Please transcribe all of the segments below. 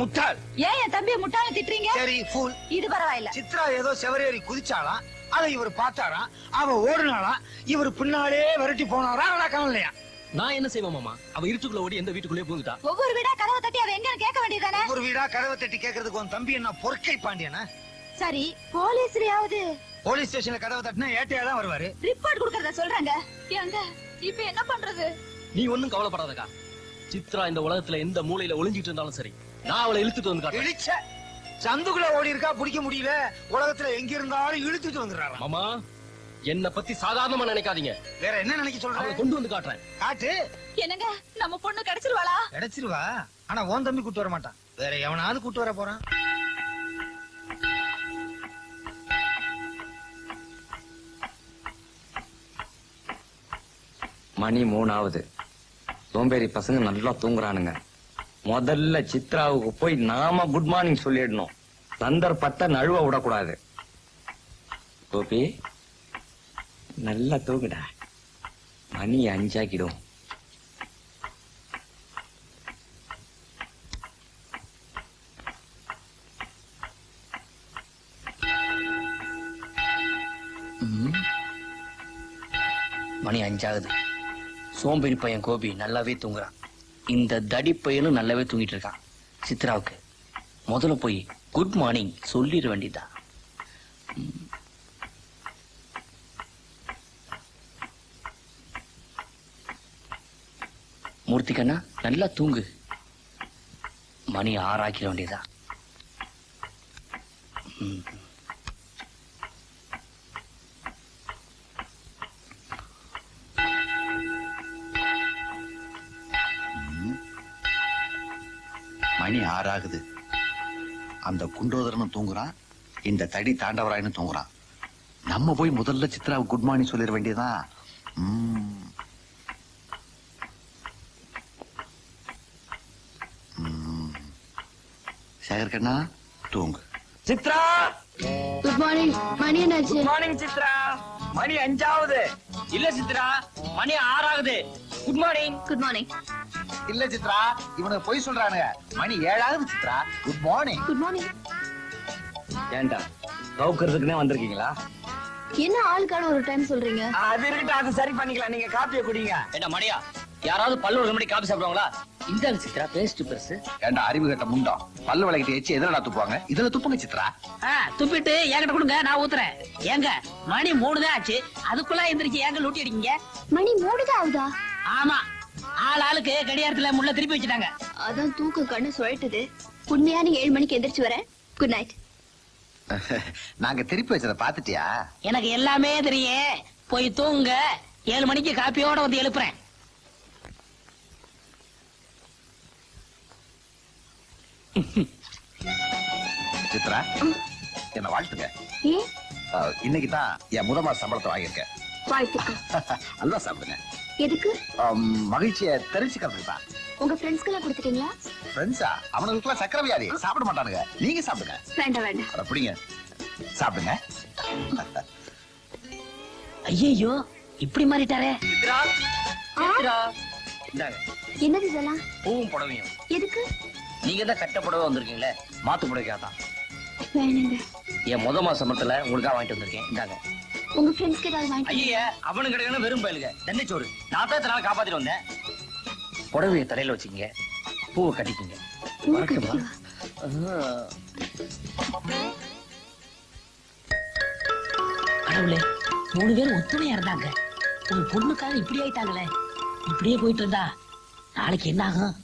முட்டாள். ஏன் என் தம்பியை முட்டாள திட்டுறீங்க? சரி ஃபூல். இது பரவாயில்ல. சித்ரா ஏதோ செவரேறி குதிச்சாலாம், அதை இவர் பார்த்தாராம். அவ ஓடுனாலாம், இவர் பின்னாலே விரட்டி போனாரா? ஆனா காணலையா? நான் என்ன செய்வேன் மாமா? அவ இருட்டுக்குள்ள ஓடி எந்த வீட்டுக்குள்ளே பூந்துட்டா. ஒவ்வொரு வீடா கதவை தட்டி அவ எங்கன்னு கேட்க வேண்டியதானே? ஒரு வீடா கதவை தட்டி கேட்கறதுக்கு உன் தம்பி என்ன பொற்கை பாண்டியனா? சரி போலீஸ்லயாவது? போலீஸ் ஸ்டேஷன்ல கதவை தட்டினா ஏட்டையா தான் வருவாரு. ரிப்போர்ட் கொடுக்கறத சொல்றாங்க. ஏங்க இப்ப என்ன பண்றது? நீ ஒண்ணும் கவலைப்படாதக்கா. சித்ரா இந்த உலகத்துல எந்த மூலையில ஒளிஞ்சிட்டு இருந்தாலும் சரி, நான் அவளை இழுத்துட்டு வந்து காட்டுறேன். இழிச்ச சந்துக்குள்ள ஓடி இருக்கா, பிடிக்க முடியல. உலகத்துல எங்க இருந்தாலும் இழுத்துட்டு வந்துடுறாங்க. மாமா, என்ன பத்தி சாதாரணமா நினைக்காதீங்க. வேற என்ன நினைக்க அவளை சொல்ற? கொண்டு வந்து காட்டுறேன். காட்டு. என்னங்க நம்ம பொண்ணு கிடைச்சிருவாளா? கிடைச்சிருவா. ஆனா உன் தம்பி கூட்டு வர மாட்டான். வேற எவனாவது கூட்டு வர போறான். மணி 3 சோம்பேறி பசங்க நல்லா தூங்குறானுங்க. முதல்ல சித்ராவுக்கு போய் நாம குட் மார்னிங் சொல்லிடணும். சந்தர்ப்பத்தை நழுவ விடக்கூடாது. கோபி நல்லா தூங்குடா. மணி 5 ஆகிடும். மணி 5 ஆகுது. சோம்பேறி பையன் கோபி நல்லாவே தூங்குறான். இந்த தடி பையனும் நல்லாவே தூங்கிட்டு இருக்கான். சித்ராவுக்கு முதல்ல போய் குட் மார்னிங் சொல்லிட வேண்டியதான். மூர்த்திகண்ணா நல்லா தூங்கு. மணி 6 ஆக்கிட வேண்டியதான். மணி 6 ஆகுது. அந்த குண்டோதரனும் தூங்குறான், இந்த தடி தாண்டவராயனும் தூங்குறான். நம்ம போய் முதல்ல சித்ராவுக்கு குட் மார்னிங் சொல்லிட வேண்டியதான். சேகர் கண்ணா தூங்கு. Chitra good morning. மணி என்னாச்சு? Good morning Chitra. மணி 5 ஆகுது. இல்ல சித்ரா, மணி 6 ஆகுது. Good morning. Good morning. இல்ல சித்ரா, இவனுக்கு போய் சொல்றானுங்க. மணி 7 ஆகுது Chitra. Good morning. Good morning. ஏண்டா கவுக்கிறதுக்குனே வந்திருக்கீங்களா? என்ன ஆளுக்கான ஒரு டைம் சொல்றீங்க? அது இருக்கட்டும், அது சரி பண்ணிக்கலாம். நீங்க காப்பியை குடிங்க. என்ன மணியா, யாராவது பல்லு ஒரு மணி காபி சாப்பிடுவாங்களா? இந்த சித்ரா பேஸ்ட் பெருசு. ஏண்டா அறிவு கட்ட முண்டம், பல்லு விளக்கிட்டு எச்சு எதிரடா துப்புவாங்க, இதுல துப்புங்க சித்ரா. துப்பிட்டு என்கிட்ட கொடுங்க, நான் ஊத்துறேன். ஏங்க மணி 3 தான் ஆச்சு, அதுக்குள்ள எந்திரிச்சு ஏங்க லூட்டி அடிக்கீங்க? மணி 3 தான் ஆகுதா? ஆமா, ஆளுக்கு கடியாரத்துல முள்ள திருப்பி வச்சுட்டாங்க. அதான் தூக்க கண்ணு சுழட்டுது. உண்மையா நீ 7 மணிக்கு எந்திரிச்சு வரேன். Good night. நாங்க திருப்பி வச்சத பாத்துட்டியா? எனக்கு எல்லாமே தெரியும். போய் தூங்க. 7 மணிக்கு காப்பியோட வந்து எழுப்புறேன். சித்ரா என்ன வாழ்த்துங்க. ஏன்? இன்னைக்கு தான் என் முதல் மாச சம்பளத்தை வாங்கியிருக்கேன். வாழ்த்துக்கள். நல்லா சாப்பிடுங்க. எதுக்கு? மகிழ்ச்சியை தெரிஞ்சுக்கிறதுக்கு தான். உங்க ஃப்ரெண்ட்ஸ்க்கு எல்லாம் கொடுத்துட்டீங்களா? ஃப்ரெண்ட்ஸா? அவனுக்கு சக்கரை வியாதி, சாப்பிட மாட்டானுங்க. நீங்க சாப்பிடுங்க. வேண்டாம் வேண்டாம். அப்படிங்க சாப்பிடுங்க. ஐயோ இப்படி மாறிட்டாரே. சித்ரா, சித்ரா, இந்தாங்க என்னது இதெல்லாம்? பூவும் புடவையும். எதுக்கு? நீங்க தான் கட்ட புடவை வந்திருக்கீங்களே, மாத்து புடவைக்காதான். வேணுங்க. என் முத மாச சம்பளத்துல உங்களுக்காக வாங்கிட்டு வந்திருக்கேன். இந்தாங்க. உங்க ஃப்ரெண்ட்ஸ்க்கு ஏதாவது வாங்கி? ஐயா, அவனு கிடைக்கணும் வெறும் பயலுங்க. தண்ணிச்சோறு. நான் தான் இத்தனை காப்பாத்திட்டு வந்தேன். புடவைய தலையில வச்சுக்கீங்க, பூவை கட்டிக்கீங்க. கடவுளே, 3 பேரும் ஒத்துமையா இருந்தாங்க. ஒரு பொண்ணுக்காக இப்படி ஆயிட்டாங்களே. இப்படியே போயிட்டு இருந்தா நாளைக்கு என்ன ஆகும்?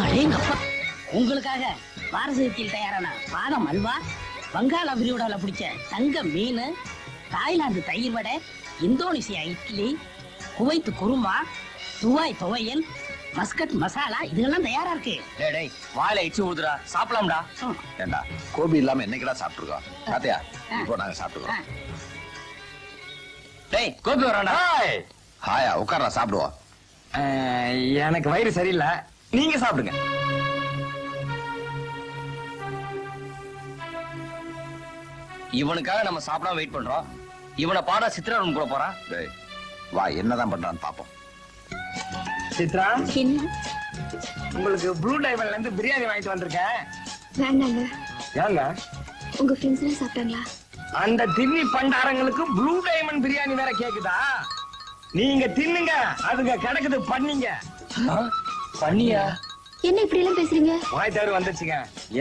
அடேங்கப்பா, உங்களுக்காக பாரசீகத்தில் தயாரான பாதம் அல்வா, வங்காள விரிகுடால பிடிச்ச தங்க மீன், தாய்லாந்து தயிர் vada, Indonesia idli, Kuwait kurma, Dubai துவையல், மஸ்கட் மசாலா இதெல்லாம் தயாரா இருக்கு. டேய் டேய், வாயில இச்சு ஊதுடா, சாப்பிடலாம்டா. ஏண்டா கோபி இல்லாம என்னைக்குடா சாப்பிட்டுருக்கோம் சாத்தியா? இப்போ நாங்க சாப்பிட்டுக்கிறோம். டேய் கோபி வரான்டா. ஹாயா உட்கார்றா சாப்பிடுவோம். எனக்கு வயிறு சரியில்லை, நீங்க சாப்பிடுங்க. இவனுக்காக நம்ம சாப்பிடாம வெயிட் பண்றோம். இவனை பாடா சித்ரா ரூம் கூட போறான். டேய், வா என்னதான் பண்றான்னு பாப்போம். சித்ரா, என்ன உங்களுக்கு ப்ளூ டைமண்ட்ல இருந்து பிரியாணி வாங்கிட்டு வந்திருக்கேன். வேண்டாங்க, ஏங்க உங்க ஃப்ரெண்ட்ஸ் எல்லாம் சாப்பிட்டாங்களா? அந்த திண்ணி பண்டாரங்களுக்கு ப்ளூ டைமண்ட் பிரியாணி வேற கேக்குதா? நீங்க தின்னுங்க, அதுங்க கிடக்குது பண்ணீங்க. பண்ணியா? என்ன இப்படி எல்லாம் பேசுறீங்க? வாய் தவறு வந்துச்சுங்க.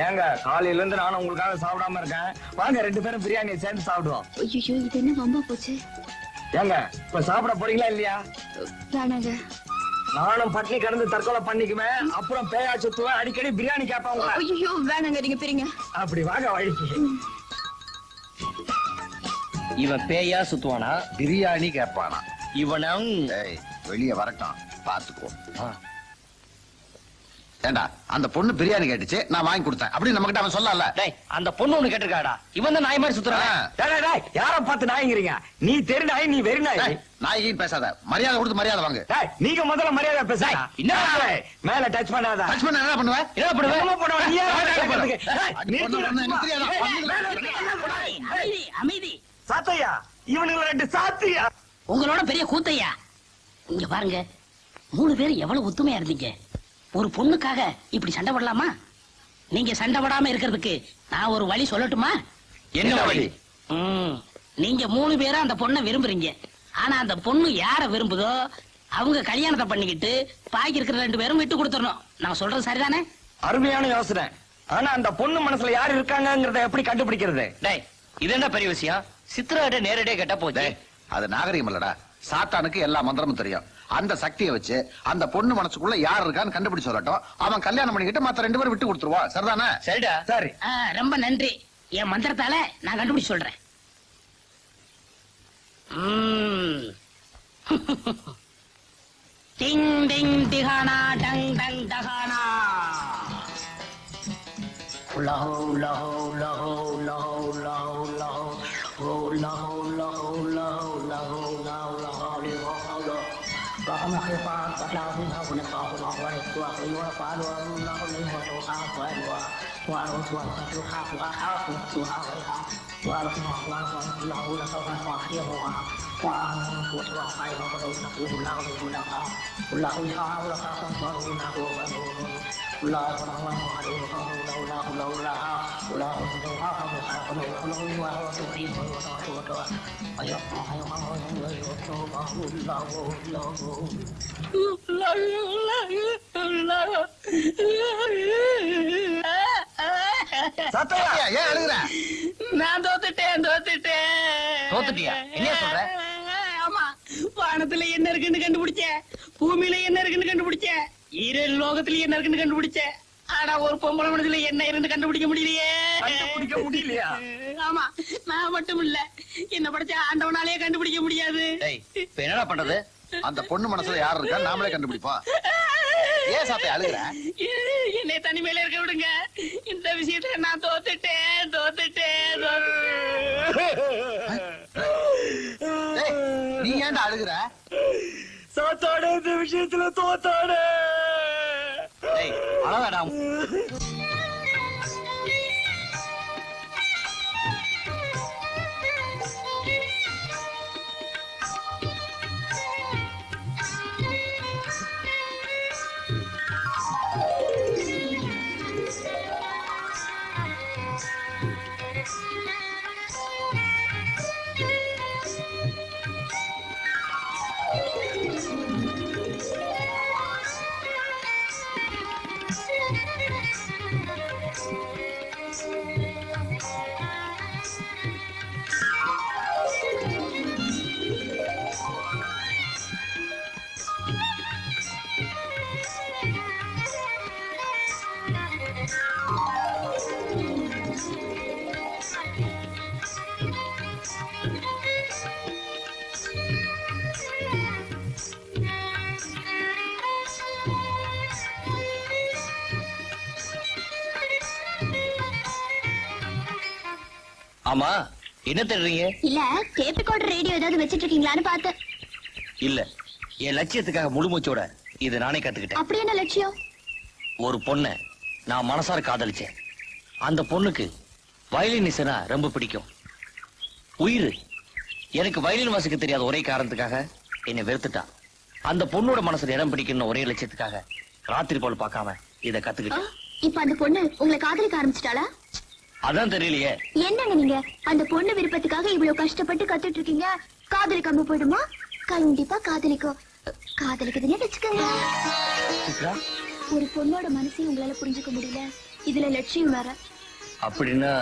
ஏங்க காலையில இருந்து நானும் உங்களுக்காக சாப்பிடாம இருக்கேன். வாங்க 2 பேரும் பிரியாணியை சேர்ந்து சாப்பிடுவோம். ஐயோ, இது என்ன வம்பா போச்சு. ஏங்க இப்ப சாப்பிட போறீங்களா இல்லையா? வேணாங்க. நானும் பட்னி கிடந்து தற்கொலை பண்ணிக்குவேன், அப்புறம் பேயா சுத்துவேன், அடிக்கடி பிரியாணி கேட்பாங்க. ஐயோ வேணாங்க, நீங்க பிரிங்க. அப்படி வாங்க வழிக்கு. இவன் பேயா சுத்துவானா? பிரியாணி கேட்பானா? இவனும் டேய் வெளியே வரட்டும், பாத்துக்கோ. ஏண்டா அந்த பொண்ணு பிரியாணி கேட்டுச்சு, நான் வாங்கி கொடுத்தேன் அப்படி நம்ம கிட்ட அவன் சொல்லல. டேய், அந்த பொண்ணு ஒண்ணு கேட்டிருக்காடா. இவன் தான் நாய் மாதிரி சுத்துறான். டேய், டேய், டேய், யார பார்த்து நாய்ங்கிறீங்க? நீ தெரு நாய், நீ வெறி நாய். நாய்கின்னு பேசாத, மரியாதை கொடுத்து மரியாதை வாங்கு. டேய், நீங்க முதல்ல மரியாதை பேச. என்ன? மேல டச் பண்ணாத. டச் பண்ண என்ன பண்ணுவேன்? என்ன பண்ணுவேன்? என்னமோ பண்ணுவ, நீ ஏன் மேல touch பண்றதுக்கு? டேய், அடி பொண்ணு ஒண்ணு எனக்கு தெரியாதா? அமைதி அமைதி. சாத்தையா, இவனுங்க 2 சாத்தியா. உங்களோட பெரிய கூத்தையா. இங்க பாருங்க, 3 பேர் எவ்வளவு ஒத்துமையா இருந்தீங்க. ஒரு பொண்ணுக்காக இப்படி சண்டை போடலாமா? நீங்க சண்டை போடாம இருக்கிறதுக்கு நான் ஒரு வழி சொல்லட்டுமா? என்ன வழி? நீங்க 3 பேரும் அந்த பொண்ணை விரும்புறீங்க. ஆனா அந்த பொண்ணு யார விரும்புதோ அவங்க கல்யாணத்தை பண்ணிக்கிட்டு பாக்கி இருக்கிற 2 பேரும் விட்டு கொடுத்துடணும். நான் சொல்றது சரிதானே? அருமையான யோசனை. ஆனா அந்த பொண்ணு மனசுல யார் இருக்காங்கங்கறத எப்படி கண்டுபிடிக்கிறது? டேய், இது என்ன பெரிய விஷயம்? சித்ராட்ட நேரடியா கேட்டா போச்சு. டேய், அது நாகரிகம் இல்லடா. சாத்தானுக்கு எல்லா மந்திரமும் தெரியும். அந்த சக்தியை வச்சு அந்த பொண்ணு மனசுக்குள்ள யார் இருக்கான்னு கண்டுபிடிச்சு சொல்லட்டும். அவன் கல்யாணம் பண்ணிக்கிட்டு மத்த 2 பேரும் விட்டு கொடுத்துருவான். சரிதானே? சரிடா. சரி. ரொம்ப நன்றி. என் மந்திரத்தால நான் கண்டுபிடிச்சு சொல்றேன். டிங் டிங் டிகானா டங் டங் டகானா. லஹோ லஹோ லஹோ லஹோ லஹோ லஹோ லஹோ லஹோ லஹோ லஹோ லஹோ லஹோ லஹோ. சாத்தையா, ஏன் அழுகுற? நான் தோத்துட்டேன். தோத்துட்டியா? என்ன சொல்ற? ஆமா, வானத்துல என்ன இருக்குன்னு கண்டுபிடிச்சேன், பூமியில என்ன இருக்குன்னு கண்டுபிடிச்சேன், ஈரேழு லோகத்துல என்ன இருக்குன்னு கண்டுபிடிச்சேன். ஆனா ஒரு பொம்பளை மனசுல என்ன இருந்து கண்டுபிடிக்க முடியலையே. கண்டுபிடிக்க முடியலையா? ஆமா, நான் மட்டும் இல்ல, என்ன படிச்ச ஆண்டவனாலே கண்டுபிடிக்க முடியாது. டேய், இப்ப என்னடா பண்றது? அந்த பொண்ணு மனசுல யார் இருக்கா நாமளே கண்டுபிடிப்போம். ஏன் சாத்தை அழுகுற? என்னை தனிமையில இருக்க விடுங்க. இந்த விஷயத்துல நான் தோத்துட்டேன். டேய், நீ ஏன்டா அழுகுற? சாத்தாடு, இந்த விஷயத்துல தோத்தாடு. டேய், அழகாடா. ஆமா, என்ன தேடுறீங்க? இல்ல டேப் ரெக்கார்டர் ரேடியோ ஏதாவது வச்சிட்டு இருக்கீங்களான்னு பார்த்தேன். இல்ல, என் லட்சியத்துக்காக முழுமூச்சோட இது நானே கத்துக்கிட்டேன். அப்படி என்ன லட்சியம்? ஒரு பொண்ண நான் மனசார காதலிச்சேன். அந்த பொண்ணுக்கு வயலின் இசைனா ரொம்ப பிடிக்கும். உயிர். எனக்கு வயலின் வாசிக்க தெரியாத ஒரே காரணத்துக்காக என்னை வெறுத்துட்டா. அந்த பொண்ணோட மனசுல இடம் பிடிக்கணும் ஒரே லட்சியத்துக்காக ராத்திரி போல பார்க்காம இத கத்துக்கிட்டேன். இப்ப அந்த பொண்ணு உங்களை காதலிக்க ஆரம்பிச்சிட்டாளா? அதான் தெரியலையே. என்னங்க நீங்க அந்த பொண்ணு விருப்பத்துக்காக இவ்வளவு கஷ்டப்பட்டு கத்துட்டு இருக்கீங்க. காதலிக்காம போயிடுமா? கண்டிப்பா காதலிக்கும். காதலிக்குதுன்னு வச்சுக்கோங்க. சித்ரா, ஒரு பொண்ணோட மனசையும் உங்களால புரிஞ்சுக்க முடியல, இதுல லட்சியம் வேற. அப்படின்னா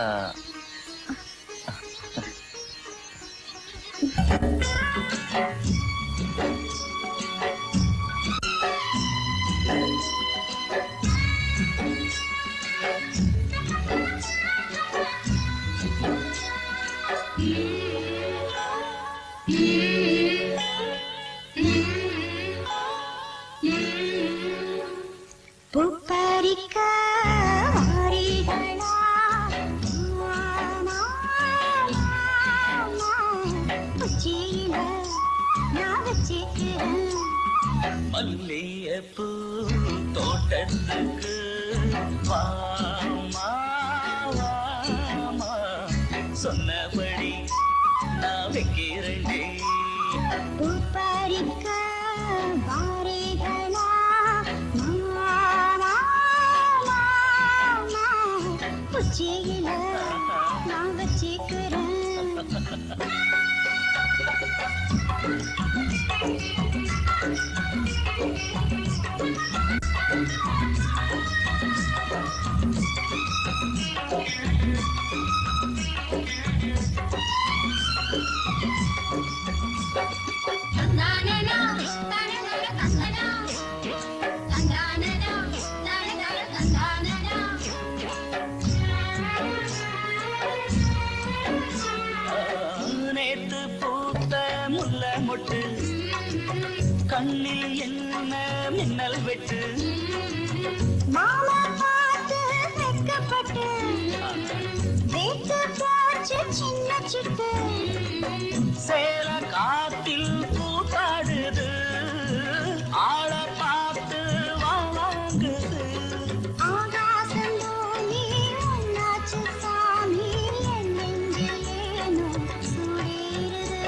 பூப்பறிக்க வாரீகளா, உச்சியில நான் வச்சிக்கிறேன். மல்லிகைப்பூ தோட்டத்துக்கு வாமா, வாமா, சொன்னபடி நான் வைக்கிறேன். பூப்பறிக்க வாரீகளா, உச்சியில நான் வச்சிக்கிறேன். நேத்து பூத்த முல்லை மொட்டு கண்ணில் என்ன மின்னல் வெட்டு. மாமா பார்த்து வெட்கப்பட்டு வைத்து போச்சு சின்ன சிட்டு. சேல காத்தில் கூத்தாடுது, ஆள பார்த்து வாங்குது. ஆகாசம் பூமி ஒன்னாச்சு சாமி, என் நெஞ்சில் ஏனோ சூடேறுது.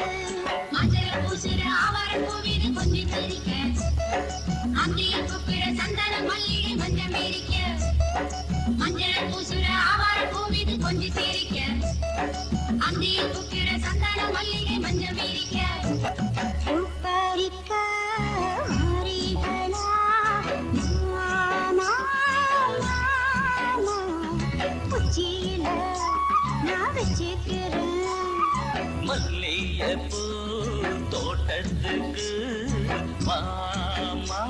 மஞ்சள் பூசுற ஆவாரம் பூவிது கொஞ்சம் தெரிக்க, அந்திய குப்பிட சந்தன மல்லிகை மஞ்சள் மேரிக்க. மஞ்சள் பூசுற ஆவாரம் பூவிது கொஞ்சம் தெரிக்க, அந்திய குப்பிட சந்தன மல்லிகை மஞ்சள் மேரிக்க. பூப்பறிக்க வாரீகளா, மாமா, உச்சியில நான் வச்சிக்கிறேன். மல்லிகைப்பூ தோட்டத்துக்கு வாமா,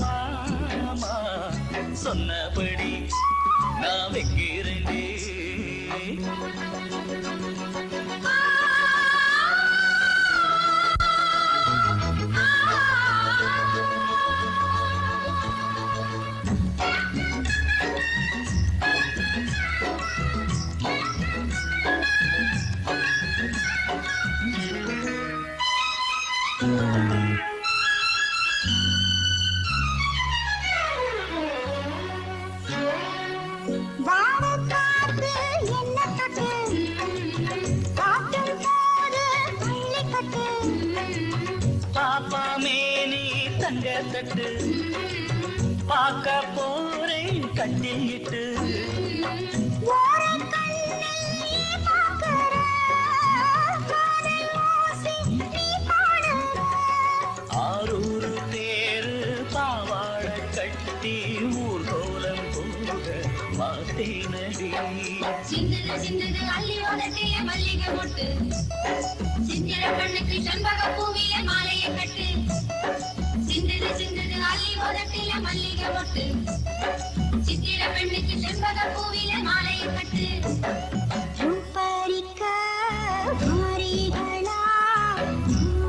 வாமா, சொன்னபடி நான் வைக்கிறேன். வானக்காத்து என்ன தொட்டு காட்டும் போது பள்ளிக்கட்டு. பாப்பா மேனி தங்க தட்டு பார்க்க போறேன் கட்டிட்டு. ஓரக் கண்ணில் நீ பார்க்கிற, காதல் ஓசை நீ பாடுற. ஆரூரு தேரு பாவாட கட்டி ஊர்கோலம் போக மாட்டேனடி. சிந்தது சிந்தது அள்ளி உதட்டிய மல்லிகை மொட்டு, சிந்திர பெண்ணுக்கு செண்பக பூவிய மாலையை கட்டு. சிந்தது சிந்தது அள்ளி உதட்டிய மல்லிகை மொட்டு, சித்திர பெண்ணுக்கு செண்பக பூவிய மாலையை கட்டு. பூப்பறிக்க வாரீகளா,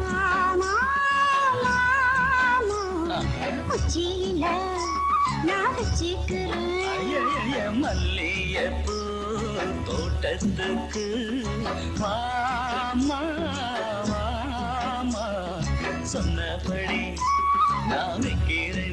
மாமா, உச்சியில நான் வச்சிக்கிறேன். மல்லிகைப்பூ தோட்டத்துக்கு மாமா மாமா சொன்னபடி நான் வைக்கிறேன்